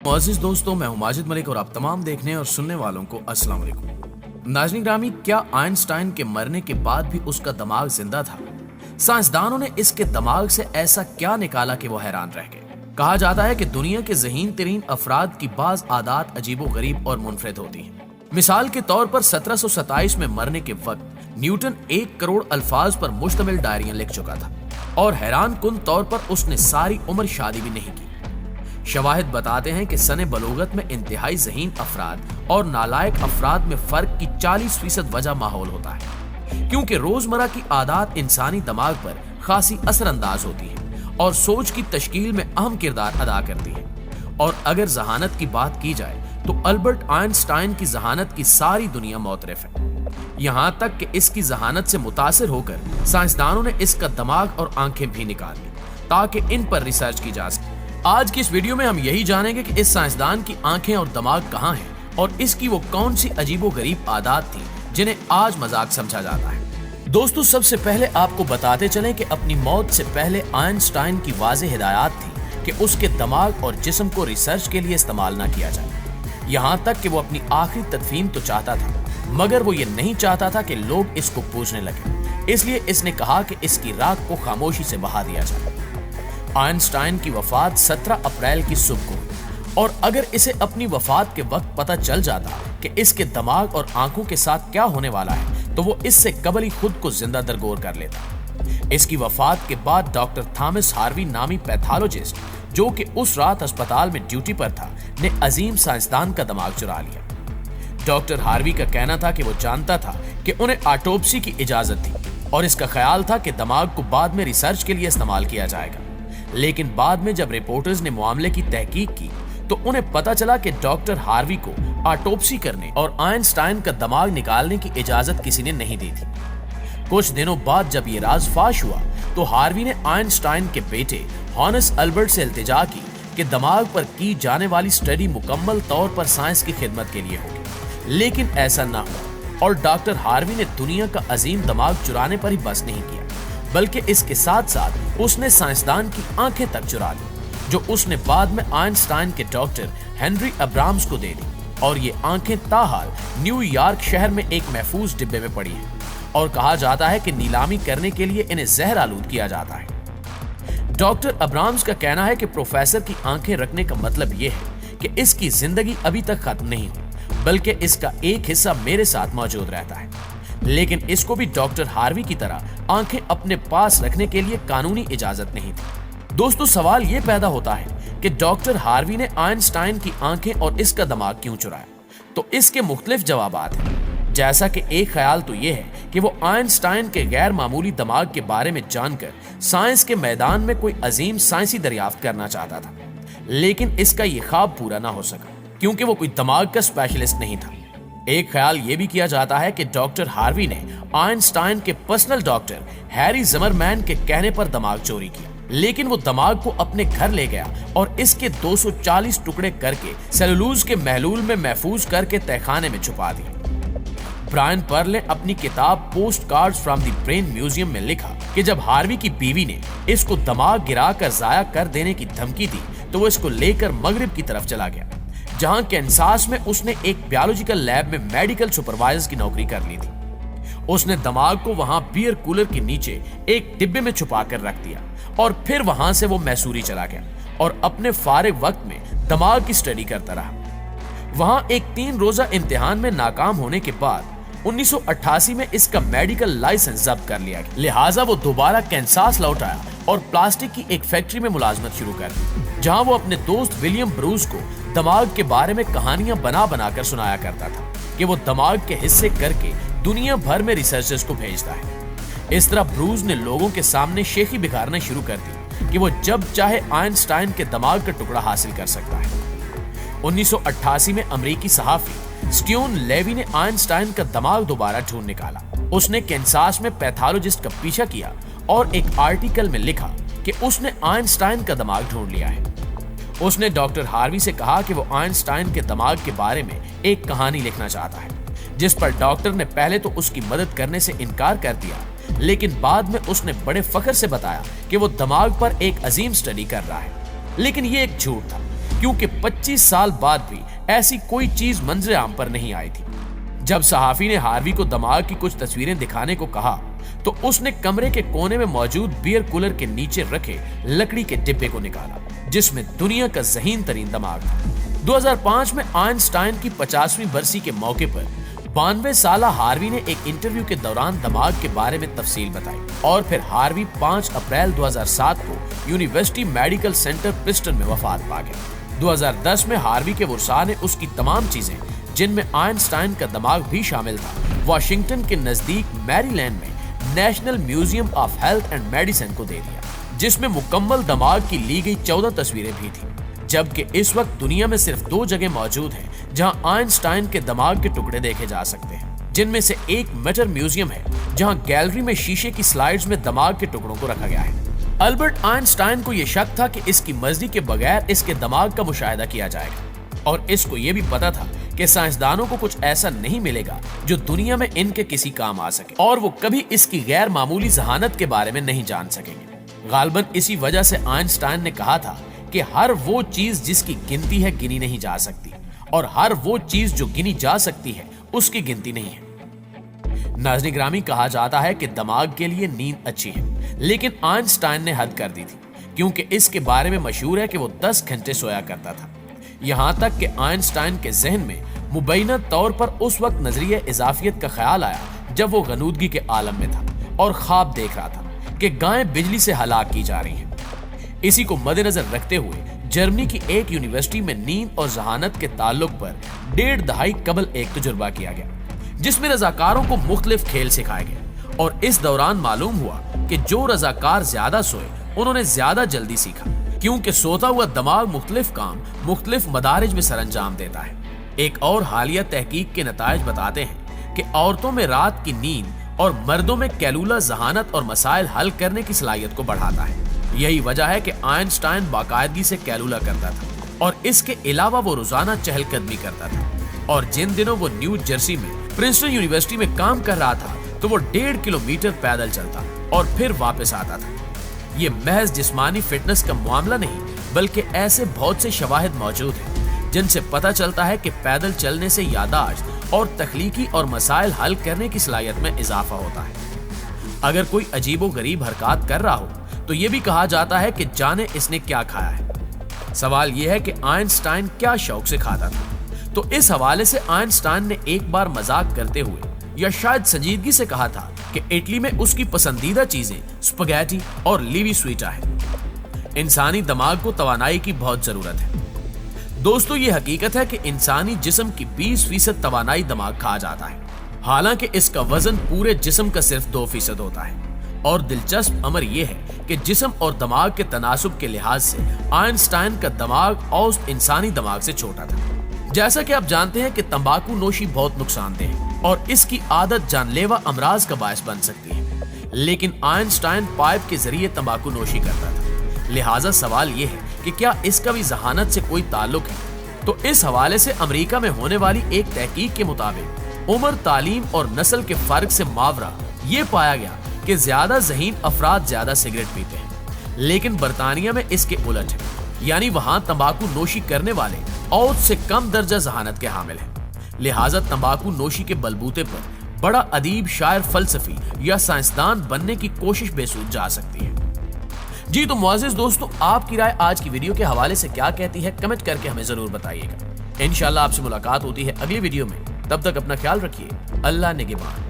मुअज़्ज़िज़ दोस्तों, मैं हूं माजिद मलिक और आप तमाम देखने और सुनने वालों को अस्सलाम वालेकुम। नाज़रीन ग्रामी, क्या आइंस्टाइन के मरने के बाद भी उसका दिमाग जिंदा था? साइंसदानों ने इसके दिमाग से ऐसा क्या निकाला कि वो हैरान रह गए। कहा जाता है कि दुनिया के ज़हीन तरीन अफराद की बाज आदात अजीबो गरीब और मुनफरिद होती हैं। मिसाल के तौर पर 1727 में मरने के वक्त न्यूटन 1 करोड़ अल्फाज पर मुश्तमिल डायरियां लिख चुका था और हैरान कुन तौर पर उसने सारी उम्र शादी भी नहीं की। शवाहिद बताते हैं कि सने बलोगत में इंतहाई ज़हीन अफराद और नालायक अफराद में फर्क की 40% वजह माहौल होता है, क्योंकि रोजमर्रा की आदत इंसानी दिमाग पर खासी असरअंदाज होती है और सोच की तश्कील में अहम किरदार अदा करती है। और अगर जहानत की बात की जाए तो अल्बर्ट आइंस्टाइन की जहानत की सारी दुनिया मोतरफ है। यहाँ तक कि इसकी जहानत से मुतासिर होकर साइंसदानों ने इसका दिमाग और आंखें भी निकाल ली ताकि इन पर रिसर्च की जा सके। आज की इस वीडियो में हम यही जानेंगे कि इस साइंसदान की आंखें और दिमाग कहाँ हैं और इसकी वो कौन सी अजीबो गरीब आदत थी जिन्हें आज मजाक समझा जाता है। दोस्तों, सबसे पहले आपको बताते चलें कि अपनी मौत से पहले आइंस्टाइन की वाज़ेह हिदायत थी कि उसके दिमाग और जिस्म को रिसर्च के लिए इस्तेमाल ना किया जाए। यहाँ तक कि वो अपनी आखिरी तदफीन तो चाहता था, मगर वो ये नहीं चाहता था कि लोग इसको पूछने लगे। इसलिए इसने कहा कि इसकी राख को खामोशी से बहा दिया जाए। आइंस्टाइन की वफात 17 अप्रैल की सुबह को हुई और अगर इसे अपनी वफात के वक्त पता चल जाता कि इसके दिमाग और आंखों के साथ क्या होने वाला है तो वो इससे कबल ही खुद को जिंदा दरगोर कर लेता। इसकी वफात के बाद डॉक्टर थॉमस हार्वी नामी पैथोलॉजिस्ट, जो कि उस रात अस्पताल में ड्यूटी पर था, ने अजीम साइंसदान का दिमाग चुरा लिया। डॉक्टर हार्वी का कहना था कि वो जानता था कि उन्हें ऑटोप्सी की इजाजत थी और इसका ख्याल था कि दिमाग को बाद में रिसर्च के लिए इस्तेमाल किया जाएगा। लेकिन बाद में जब रिपोर्टर्स ने मामले की तहकीक की तो उन्हें पता चला कि डॉक्टर हार्वी को ऑटोप्सी करने और आइंस्टाइन का दिमाग निकालने की इजाजत किसी ने नहीं दी थी। कुछ दिनों बाद जब ये राज फाश हुआ तो हार्वी ने आइंस्टाइन के बेटे हॉनस अल्बर्ट से इल्तिजा की कि दिमाग पर की जाने वाली स्टडी मुकम्मल तौर पर साइंस की खिदमत के लिए होगी। लेकिन ऐसा ना हुआ और डॉक्टर हार्वी ने दुनिया का अजीम दिमाग चुराने पर ही बस नहीं किया, बल्कि इसके साथ साथ उसने साइंसदान की आंखें तक चुरा ली, जो उसने बाद में आइंस्टाइन के डॉक्टर हेनरी अब्राम्स को दे दी। और ये आंखें ताहाल न्यूयॉर्क शहर में एक महफूज डिब्बे में पड़ी हैं और कहा जाता है कि नीलामी करने के लिए इन्हें जहर आलूद किया जाता है। डॉक्टर अब्राम्स का कहना है कि प्रोफेसर की आंखें रखने का मतलब यह है कि इसकी जिंदगी अभी तक खत्म नहीं हुई, बल्कि इसका एक हिस्सा मेरे साथ मौजूद रहता है। लेकिन इसको भी डॉक्टर हार्वी की तरह आंखें अपने पास रखने के लिए कानूनी इजाजत नहीं थी। दोस्तों, सवाल ये पैदा होता है कि डॉक्टर हार्वी ने आइंस्टाइन की आंखें और इसका दिमाग क्यों चुराया? तो इसके मुख्तलिफ जवाबात हैं। जैसा कि एक ख्याल तो ये है कि वो आइंस्टाइन के गैर मामूली दिमाग के बारे में जानकर साइंस के मैदान में कोई अजीम साइंसी दरियाफ्त करना चाहता था, लेकिन इसका ये ख्वाब पूरा ना हो सका क्योंकि वो कोई दिमाग का स्पेशलिस्ट नहीं था। एक ख्याल ये भी किया जाता है कि डॉक्टर हार्वी ने आइंस्टाइन के पर्सनल डॉक्टर हैरी ज़िमरमैन के कहने पर दिमाग चोरी किया, लेकिन वो दिमाग को अपने घर ले गया और इसके 240 टुकड़े करके सेलुलोज के महलूल में महफूज करके तहखाने में छुपा दिए। ब्रायन पर्ल ने अपनी किताब post cards from the brain museum में लिखा कि जब हार्वी की बीवी ने इसको दिमाग गिराकर जाया कर देने की धमकी दी तो वो इसको लेकर मगरिब की तरफ चला गया, जहां कैंसास में उसने एक बायोलॉजिकल लैब में मेडिकल सुपरवाइजर की नौकरी कर ली थी। उसने दिमाग को वहां बियर कूलर के नीचे एक डिब्बे में छुपा कर रख दिया और फिर वहां से वो मैसूरी चला गया और अपने फारिग वक्त में दिमाग की स्टडी करता रहा। वहां एक 3 रोजा इम्तिहान में नाकाम होने के बाद 1988 में इसका मेडिकल लाइसेंस जब्त कर लिया गया, लिहाजा वो दोबारा कैंसास लौट आया और प्लास्टिक की एक फैक्ट्री में मुलाजमत शुरू कर दी, जहां वो अपने दोस्त विलियम ब्रूस को दिमाग के बारे में कहानियां बना बना कर सुनाया करता था कि वो दिमाग के हिस्से करके दुनिया भर में रिसर्चर्स को भेजता है। इस तरह ब्रूस ने लोगों के सामने शेखी बिखारना शुरू कर दी कि वो जब चाहे आइंस्टाइन के दिमाग का टुकड़ा हासिल कर सकता है। 1988 में अमेरिकी सहाफी स्ट्यून लेवी ने आइंस्टाइन का दिमाग दोबारा ढूंढ निकाला। उसने कैंसास में पैथोलॉजिस्ट का पीछा किया और एक आर्टिकल में लिखा कि उसने आइंस्टाइन का दिमाग ढूंढ लिया है। उसने डॉक्टर हार्वी से कहा कि वो आइंस्टाइन के दिमाग के बारे में एक कहानी लिखना चाहता है, जिस पर डॉक्टर ने पहले तो उसकी मदद करने से इनकार कर दिया, लेकिन बाद में उसने बड़े फख्र से बताया कि वो दिमाग पर एक अजीम स्टडी कर रहा है। लेकिन ये एक झूठ था, क्योंकि 25 साल बाद भी ऐसी कोई चीज मंजर आम पर नहीं आई थी। जब सहाफी ने हार्वी को दिमाग की कुछ तस्वीरें दिखाने को कहा तो उसने कमरे के कोने में मौजूद बियर कूलर के नीचे रखे लकड़ी के डिब्बे को निकाला जिसमें दुनिया का ज़हीन तरीन दिमाग था। 2005 में आइंस्टाइन की 50वीं बरसी के मौके पर 92 साल हार्वी ने एक इंटरव्यू के दौरान दिमाग के बारे में तफसील बताई और फिर हार्वी 5 अप्रैल 2007 को यूनिवर्सिटी मेडिकल सेंटर प्रिस्टन में वफात पा गए। 2010 में हार्वी के वुरसा ने उसकी तमाम चीजें, जिनमें आइंस्टाइन का दिमाग भी शामिल था, वाशिंगटन के नजदीक मैरीलैंड में national museum of health and medicine को दे दिया, जिसमें मुकम्मल दिमाग की ली गई 14 तस्वीरें भी थी। जबकि इस वक्त दुनिया में सिर्फ 2 जगह मौजूद हैं जहां आइंस्टाइन के दिमाग के टुकड़े देखे जा सकते हैं, जिनमें से एक मेटर म्यूजियम है जहां गैलरी में शीशे की स्लाइड्स में दिमाग के टुकड़ों को रखा गया है। अल्बर्ट आइंस्टाइन को यह शक था कि इसकी मर्जी के बगैर इसके दिमाग का मुशाहिदा किया जाएगा और इसको यह भी पता था कि साइंसदानों को कुछ ऐसा नहीं मिलेगा जो दुनिया में इनके किसी काम आ सके और वो कभी इसकी गैर मामूली जहानत के बारे में नहीं जान सकेंगे। गालबन इसी वजह से आइंस्टाइन ने कहा था कि हर वो चीज जिसकी गिनती है गिनी नहीं जा सकती और हर वो चीज जो गिनी जा सकती है उसकी गिनती नहीं है। नाज़रीन ग्रामी, कहा जाता है कि दिमाग के लिए नींद अच्छी है, लेकिन आइंस्टाइन ने हद कर दी थी क्योंकि इसके बारे में मशहूर है कि वो 10 घंटे सोया करता था। यहाँ तक कि आइंस्टाइन के जहन में मुबैना तौर पर उस वक्त नजरिया इजाफियत का ख्याल आया जब वो गनूदगी के आलम में था और ख्वाब देख रहा था कि गायें बिजली से हलाक की जा रही हैं। इसी को मद्देनजर रखते हुए जर्मनी की एक यूनिवर्सिटी में नींद और जहानत के ताल्लुक पर 1.5 दहाई कबल एक तजुर्बा किया गया, जिसमें रजाकारों को मुख्तलिफ खेल सिखाए गए और इस दौरान मालूम हुआ कि जो रजाकार ज्यादा सोए उन्होंने ज्यादा जल्दी सीखा, क्योंकि सोता हुआ दिमाग मुख्तलिफ काम मुख्तलिफ मदारिज में सरंजाम देता है। एक और हालिया तहकीक के नताइज बताते हैं कि औरतों में रात की नींद और मर्दों में कैलूला जहानत और मसाइल हल करने की सलाहियत को बढ़ाता है। यही वजह है कि आइंस्टाइन बाकायदगी से कैलूला करता था और इसके अलावा वो रोजाना चहलकदमी करता था और जिन दिनों वो न्यू जर्सी में प्रिंसटन यूनिवर्सिटी में काम कर रहा था तो वो 1.5 किलोमीटर पैदल चलता और फिर वापस आता था। ये महज जिस्मानी फिटनेस का मामला नहीं बल्कि ऐसे बहुत से शवाहिद मौजूद हैं जिनसे पता चलता है कि पैदल चलने से यादाश्त और तख्लीकी और मसाइल हल करने की सलाहियत में इजाफा होता है। अगर कोई अजीबो गरीब हरकत कर रहा हो तो ये भी कहा जाता है कि जाने इसने क्या खाया है। सवाल यह है कि आइंस्टाइन क्या शौक से खाता था। तो इस हवाले से आइंस्टाइन ने एक बार मजाक करते हुए या शायद संजीदगी से कहा था कि इटली में उसकी पसंदीदा चीजें स्पगैटी और लीवी स्वीटा है। इंसानी दिमाग को तवानाई की बहुत जरूरत है। दोस्तों, ये हकीकत है कि इंसानी जिस्म की 20% तवानाई दिमाग खा जाता है, हालांकि इसका वजन पूरे जिस्म का सिर्फ 2% होता है। और दिलचस्प अमर यह है कि जिस्म और दिमाग के तनासुब के लिहाज से आइंस्टाइन का दिमाग औसत इंसानी दिमाग से छोटा था। जैसा कि आप जानते हैं कि तंबाकू नोशी बहुत नुकसानदेह है और इसकी आदत जानलेवा अमराज का बायस बन सकती है, लेकिन आइंस्टाइन पाइप के जरिए तंबाकू नोशी करता था। लिहाजा सवाल यह है कि क्या इसका भी जहानत से कोई ताल्लुक है। तो इस हवाले से अमेरिका में होने वाली एक तहकीक के मुताबिक उम्र, तालीम और नस्ल के फर्क से मावरा ये पाया गया कि ज्यादा ज़हीन अफराद ज्यादा सिगरेट पीते हैं, लेकिन बरतानिया में इसके उलट है, यानी वहां तंबाकू नोशी करने वाले औसत से कम दर्जा जहानत के हामिल हैं। लिहाजा तंबाकू नोशी के बलबूते पर बड़ा अदीब, शायर, फलसफी या साइंसदान बनने की कोशिश बेसूद जा सकती है। जी तो मुअज़्ज़िज़ दोस्तों, आपकी राय आज की वीडियो के हवाले से क्या कहती है, कमेंट करके हमें जरूर बताइएगा। इंशाल्लाह आपसे मुलाकात होती है अगली वीडियो में। तब तक अपना ख्याल रखिए। अल्लाह निगहबान।